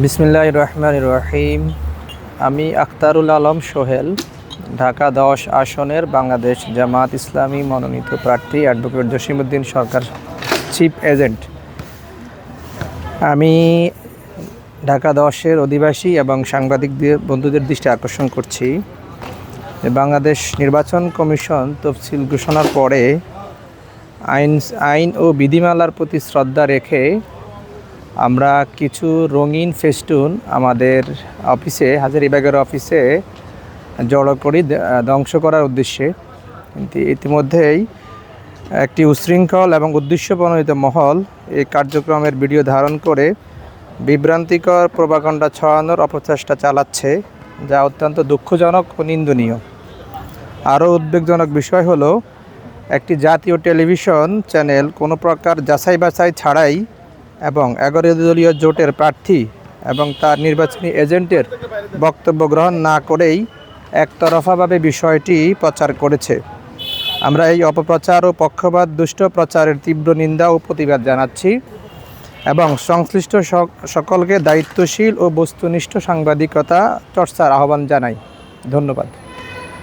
বিসমিল্লাহির রহমানির রহিম। আমি আখতারুল আলম সোহেল, ঢাকা 10 আসনের বাংলাদেশ জামাত ইসলামী মনোনীত প্রার্থী অ্যাডভোকেট জসিমউদ্দিন সরকার, চিফ এজেন্ট। আমি ঢাকা 10-এর অধিবাসী এবং সাংবাদিকদের বন্ধুদের দৃষ্টি আকর্ষণ করছি যে বাংলাদেশ নির্বাচন কমিশন তফসিল ঘোষণার পরে আইন ও বিধিমালার প্রতি শ্রদ্ধা রেখে আমরা কিছু রঙিন ফেস্টুন আমাদের অফিসে, হাজারীবাগের অফিসে জড়ো করি ধ্বংস করার উদ্দেশ্যে। কিন্তু ইতিমধ্যেই একটি উশৃঙ্খল এবং উদ্দেশ্যপ্রণোদিত মহল এই কার্যক্রমের ভিডিও ধারণ করে বিভ্রান্তিকর প্রোপাগান্ডা ছড়ানোর অপচেষ্টা চালাচ্ছে, যা অত্যন্ত দুঃখজনক ও নিন্দনীয়। আরও উদ্বেগজনক বিষয় হলো, একটি জাতীয় টেলিভিশন চ্যানেল কোনো প্রকার যাচাই বাছাই ছাড়াই এবং 11 দলীয় জোটের প্রার্থী এবং তার নির্বাচনী এজেন্টের বক্তব্য গ্রহণ না করেই একতরফাভাবে বিষয়টি প্রচার করেছে। আমরা এই অপপ্রচার ও পক্ষপাত দুষ্ট প্রচারের তীব্র নিন্দা ও প্রতিবাদ জানাচ্ছি এবং সংশ্লিষ্ট সকলকে দায়িত্বশীল ও বস্তুনিষ্ঠ সাংবাদিকতা চর্চার আহ্বান জানাই। ধন্যবাদ।